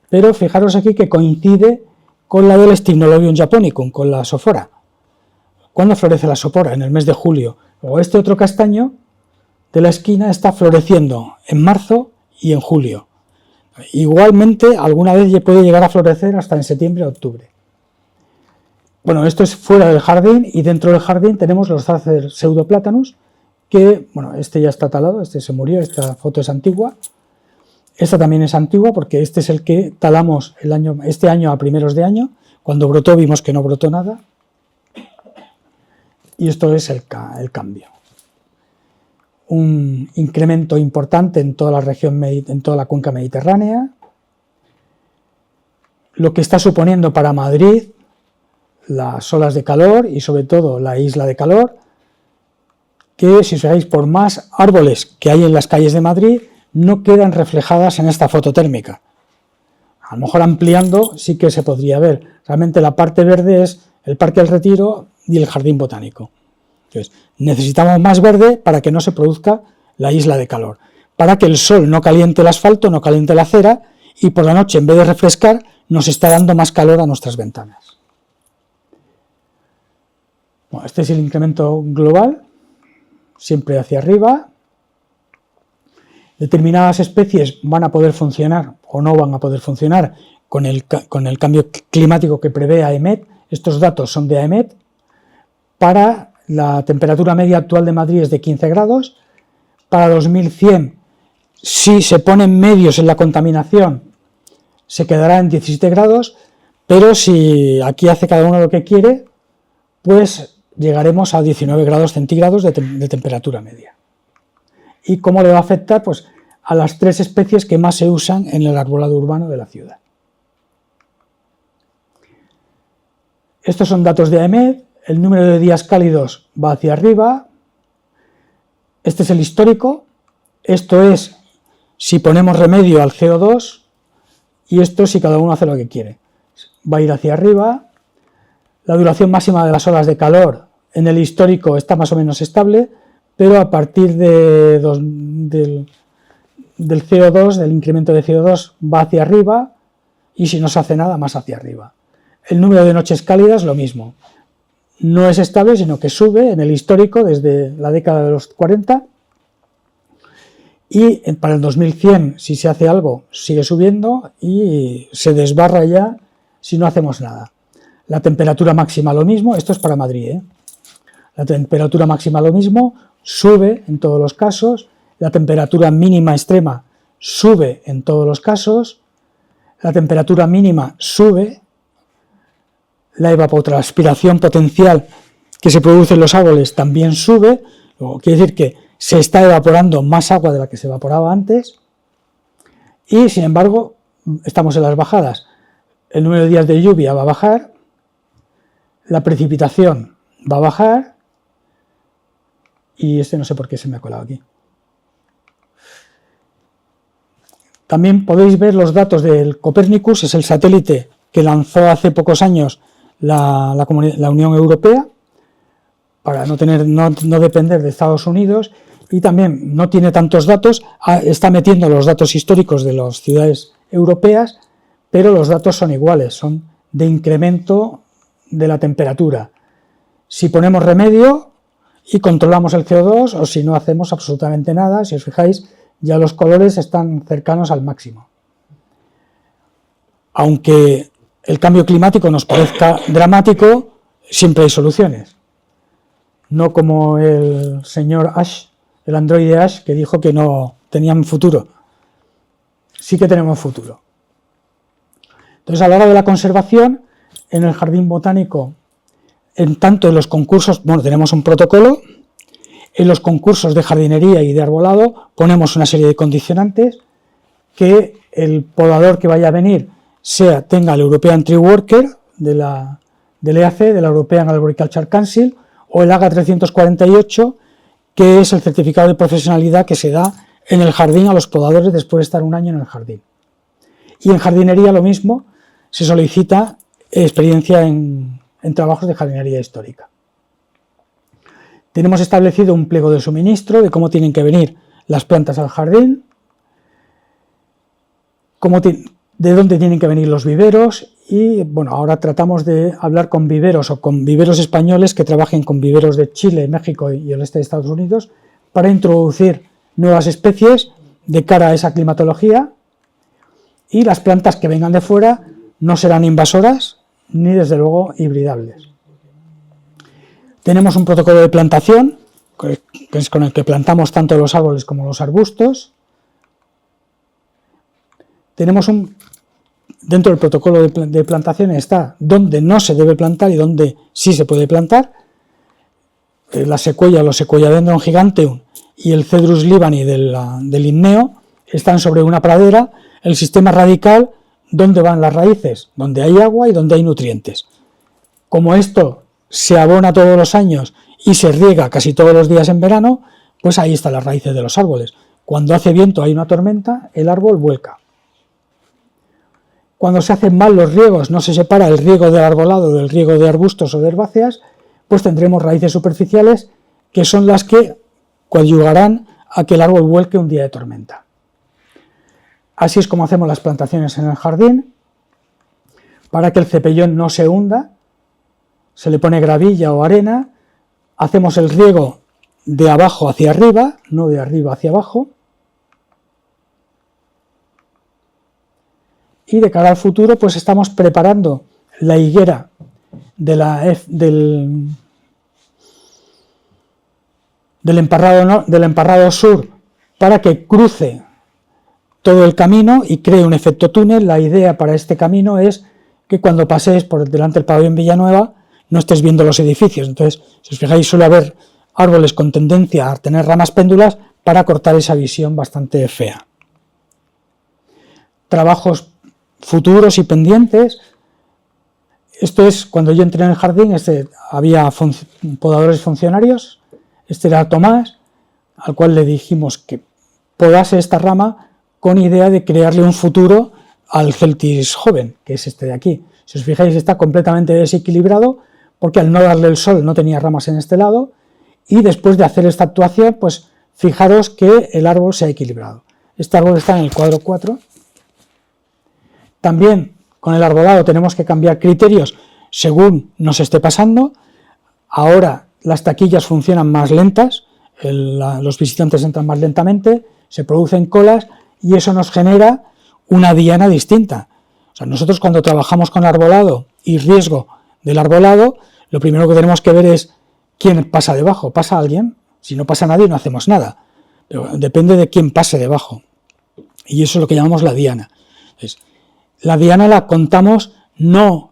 Pero fijaros aquí que coincide con la del Stymnolobium japonicum, con la sofora. ¿Cuándo florece la sofora? En el mes de julio. O este otro castaño de la esquina está floreciendo en marzo y en julio. Igualmente, alguna vez puede llegar a florecer hasta en septiembre o octubre. Bueno, esto es fuera del jardín, y dentro del jardín tenemos los Zacer pseudoplátanus, que, bueno, este ya está talado, este se murió, esta foto es antigua. Esta también es antigua porque este es el que talamos este año a primeros de año. Cuando brotó vimos que no brotó nada. Y esto es el cambio. Un incremento importante en toda la región, en toda la cuenca mediterránea. Lo que está suponiendo para Madrid las olas de calor y sobre todo la isla de calor, que si os fijáis, por más árboles que hay en las calles de Madrid, no quedan reflejadas en esta foto térmica. A lo mejor ampliando sí que se podría ver. Realmente la parte verde es el Parque del Retiro y el Jardín Botánico. Entonces, necesitamos más verde para que no se produzca la isla de calor, para que el sol no caliente el asfalto, no caliente la acera, y por la noche, en vez de refrescar, nos está dando más calor a nuestras ventanas. Bueno, este es el incremento global, siempre hacia arriba. Determinadas especies van a poder funcionar o no van a poder funcionar con el cambio climático que prevé AEMET. Estos datos son de AEMET. Para la temperatura media actual de Madrid es de 15 grados. Para 2100, si se ponen medios en la contaminación, se quedará en 17 grados, pero si aquí hace cada uno lo que quiere, pues llegaremos a 19 grados centígrados de temperatura media. ¿Y cómo le va a afectar? Pues a las 3 especies que más se usan en el arbolado urbano de la ciudad. Estos son datos de AEMET, el número de días cálidos va hacia arriba, este es el histórico, esto es si ponemos remedio al CO2 y esto es si cada uno hace lo que quiere. Va a ir hacia arriba, la duración máxima de las olas de calor en el histórico está más o menos estable, pero a partir del CO2, del incremento de CO2, va hacia arriba, y si no se hace nada, más hacia arriba. El número de noches cálidas, lo mismo. No es estable, sino que sube en el histórico desde la década de los 40, y para el 2100, si se hace algo, sigue subiendo y se desbarra ya si no hacemos nada. La temperatura máxima lo mismo, esto es para Madrid, ¿eh? La temperatura máxima lo mismo, sube en todos los casos, la temperatura mínima extrema sube en todos los casos, la temperatura mínima sube, la evapotranspiración potencial que se produce en los árboles también sube, quiere decir que se está evaporando más agua de la que se evaporaba antes, y sin embargo estamos en las bajadas. El número de días de lluvia va a bajar, la precipitación va a bajar, y este no sé por qué se me ha colado aquí. También podéis ver los datos del Copernicus, es el satélite que lanzó hace pocos años la Unión Europea, para no depender de Estados Unidos, y también no tiene tantos datos, está metiendo los datos históricos de las ciudades europeas, pero los datos son iguales, son de incremento de la temperatura. Si ponemos remedio y controlamos el CO2, o si no hacemos absolutamente nada, si os fijáis, ya los colores están cercanos al máximo. Aunque el cambio climático nos parezca dramático, siempre hay soluciones. No como el señor Ash, el androide Ash, que dijo que no tenían futuro. Sí que tenemos futuro. Entonces, a la hora de la conservación, en el jardín botánico, tanto en los concursos, bueno, tenemos un protocolo, en los concursos de jardinería y de arbolado ponemos una serie de condicionantes, que el podador que vaya a venir tenga el European Tree Worker del EAC, de la European Arboriculture Council, o el AGA 348, que es el certificado de profesionalidad que se da en el jardín a los podadores después de estar un año en el jardín. Y en jardinería lo mismo, se solicita experiencia en trabajos de jardinería histórica. Tenemos establecido un pliego de suministro de cómo tienen que venir las plantas al jardín, de dónde tienen que venir los viveros, y bueno, ahora tratamos de hablar con viveros o con viveros españoles que trabajen con viveros de Chile, México y el este de Estados Unidos para introducir nuevas especies de cara a esa climatología, y las plantas que vengan de fuera no serán invasoras ni desde luego hibridables. Tenemos un protocolo de plantación, que es con el que plantamos tanto los árboles como los arbustos. Dentro del protocolo de plantación está dónde no se debe plantar y dónde sí se puede plantar. La secuoya o los Sequoiadendron giganteum y el Cedrus libani del Linneo están sobre una pradera. El sistema radical, ¿dónde van las raíces? Donde hay agua y donde hay nutrientes. Como esto se abona todos los años y se riega casi todos los días en verano, pues ahí están las raíces de los árboles. Cuando hace viento, hay una tormenta, el árbol vuelca. Cuando se hacen mal los riegos, no se separa el riego del arbolado del riego de arbustos o de herbáceas, pues tendremos raíces superficiales que son las que coadyuvarán a que el árbol vuelque un día de tormenta. Así es como hacemos las plantaciones en el jardín. Para que el cepellón no se hunda, se le pone gravilla o arena, hacemos el riego de abajo hacia arriba, no de arriba hacia abajo, y de cara al futuro pues estamos preparando la higuera del emparrado sur para que cruce todo el camino y cree un efecto túnel. La idea para este camino es que cuando pases por delante del pabellón Villanueva no estés viendo los edificios. Entonces, si os fijáis, suele haber árboles con tendencia a tener ramas péndulas para cortar esa visión bastante fea. Trabajos futuros y pendientes. Esto es cuando yo entré en el jardín, había podadores funcionarios. Este era Tomás, al cual le dijimos que podase esta rama con idea de crearle un futuro al Celtis joven, que es este de aquí. Si os fijáis, está completamente desequilibrado porque al no darle el sol no tenía ramas en este lado, y después de hacer esta actuación, pues fijaros que el árbol se ha equilibrado. Este árbol está en el cuadro 4. También con el arbolado tenemos que cambiar criterios según nos esté pasando. Ahora las taquillas funcionan más lentas, los visitantes entran más lentamente, se producen colas y eso nos genera una diana distinta. O sea, nosotros cuando trabajamos con arbolado y riesgo del arbolado, lo primero que tenemos que ver es quién pasa debajo. ¿Pasa alguien? Si no pasa nadie no hacemos nada, pero depende de quién pase debajo. Y eso es lo que llamamos la diana. Entonces, la diana la contamos, no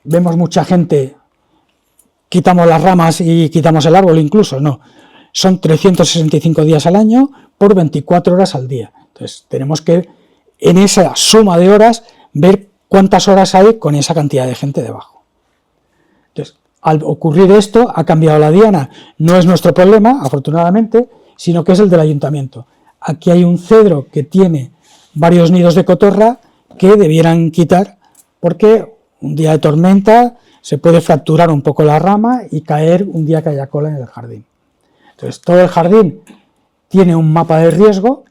vemos mucha gente, quitamos las ramas y quitamos el árbol incluso, no. Son 365 días al año por 24 horas al día. Entonces tenemos que, en esa suma de horas, ver cuántas horas hay con esa cantidad de gente debajo. Entonces, al ocurrir esto, ha cambiado la diana. No es nuestro problema, afortunadamente, sino que es el del ayuntamiento. Aquí hay un cedro que tiene varios nidos de cotorra que debieran quitar porque un día de tormenta se puede fracturar un poco la rama y caer un día que haya cola en el jardín. Entonces, todo el jardín tiene un mapa de riesgo,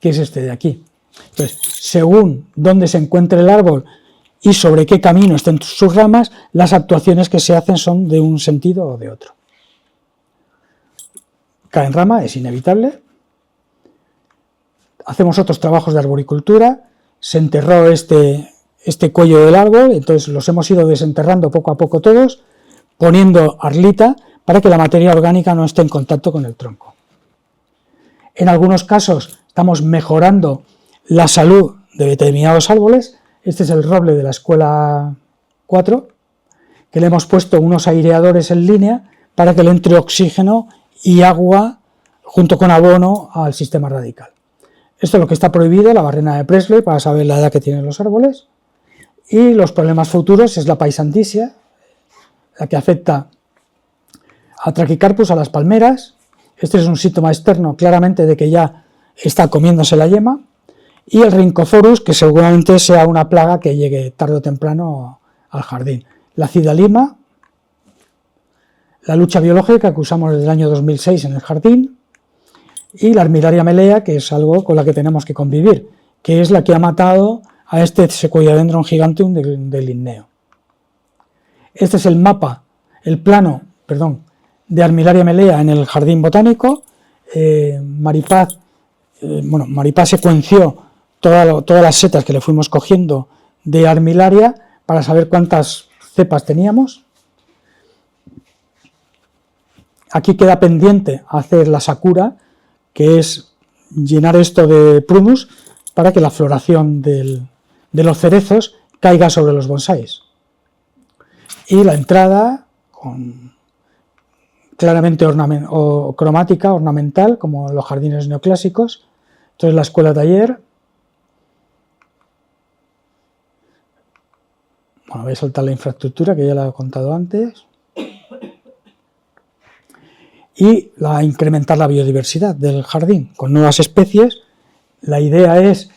que es este de aquí. Entonces, según dónde se encuentre el árbol y sobre qué camino estén sus ramas, las actuaciones que se hacen son de un sentido o de otro. Cae en rama, es inevitable. Hacemos otros trabajos de arboricultura, se enterró este cuello del árbol, entonces los hemos ido desenterrando poco a poco todos, poniendo arlita para que la materia orgánica no esté en contacto con el tronco. En algunos casos estamos mejorando la salud de determinados árboles. Este es el roble de la escuela 4, que le hemos puesto unos aireadores en línea para que le entre oxígeno y agua junto con abono al sistema radical. Esto es lo que está prohibido, la barrena de Presley, para saber la edad que tienen los árboles. Y los problemas futuros es la paisantisia, la que afecta a Trachycarpus, a las palmeras. Este es un síntoma externo claramente de que ya está comiéndose la yema. Y el Rhynchophorus, que seguramente sea una plaga que llegue tarde o temprano al jardín. La cidalima, la lucha biológica que usamos desde el año 2006 en el jardín, y la Armillaria melea, que es algo con la que tenemos que convivir, que es la que ha matado a este Sequoiadendron giganteum de Linneo. Este es el mapa, el plano, de Armillaria melea en el jardín botánico. Maripaz secuenció todas las setas que le fuimos cogiendo de Armillaria para saber cuántas cepas teníamos. Aquí queda pendiente hacer la sakura, que es llenar esto de prunus para que la floración de los cerezos caiga sobre los bonsáis. Y la entrada claramente cromática, ornamental, como los jardines neoclásicos. Entonces la escuela taller. Bueno, voy a soltar la infraestructura, que ya la he contado antes. Y incrementar la biodiversidad del jardín con nuevas especies. La idea es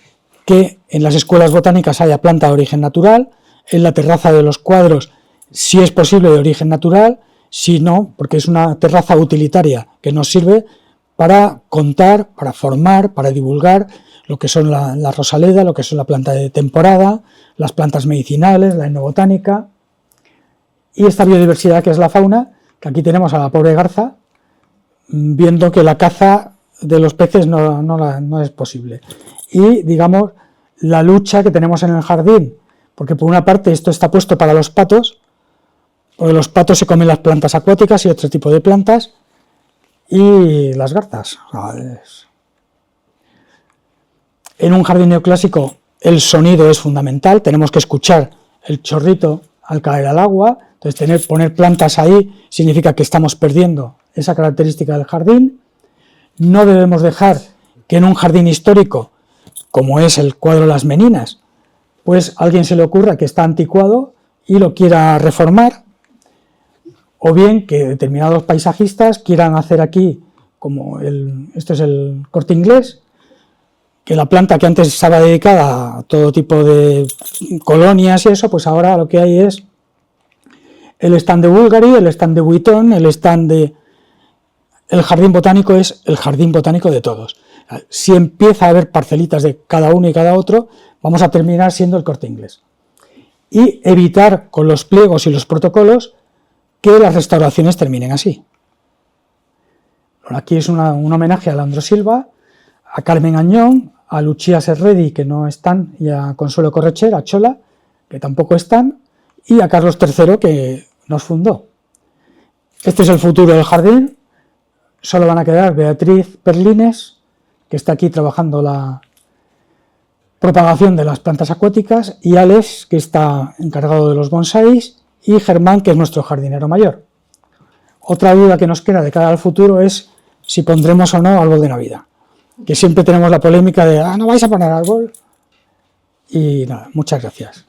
que en las escuelas botánicas haya planta de origen natural, en la terraza de los cuadros, si es posible, de origen natural, si no, porque es una terraza utilitaria que nos sirve para contar, para formar, para divulgar lo que son la rosaleda, lo que son la planta de temporada, las plantas medicinales, la etnobotánica, y esta biodiversidad que es la fauna, que aquí tenemos a la pobre garza, viendo que la caza de los peces no es posible. Y, digamos, la lucha que tenemos en el jardín, porque por una parte esto está puesto para los patos, porque los patos se comen las plantas acuáticas y otro tipo de plantas, y las garzas. En un jardín neoclásico el sonido es fundamental, tenemos que escuchar el chorrito al caer al agua, entonces poner plantas ahí significa que estamos perdiendo esa característica del jardín. No debemos dejar que en un jardín histórico, como es el cuadro Las Meninas, pues a alguien se le ocurra que está anticuado y lo quiera reformar, o bien que determinados paisajistas quieran hacer aquí, como esto es el Corte Inglés, que la planta que antes estaba dedicada a todo tipo de colonias y eso, pues ahora lo que hay es el stand de Bulgari, el stand de Vuitton, el stand de... El jardín botánico es el jardín botánico de todos. Si empieza a haber parcelitas de cada uno y cada otro, vamos a terminar siendo el Corte Inglés. Y evitar con los pliegos y los protocolos que las restauraciones terminen así. Bueno, aquí es un homenaje a Leandro Silva, a Carmen Añón, a Lucia Serredi, que no están, y a Consuelo Correcher, a Chola, que tampoco están, y a Carlos III, que nos fundó. Este es el futuro del jardín. Solo van a quedar Beatriz Perlines, que está aquí trabajando la propagación de las plantas acuáticas, y Alex, que está encargado de los bonsáis, y Germán, que es nuestro jardinero mayor. Otra duda que nos queda de cara al futuro es si pondremos o no árbol de Navidad, que siempre tenemos la polémica de no vais a poner árbol, y nada, muchas gracias.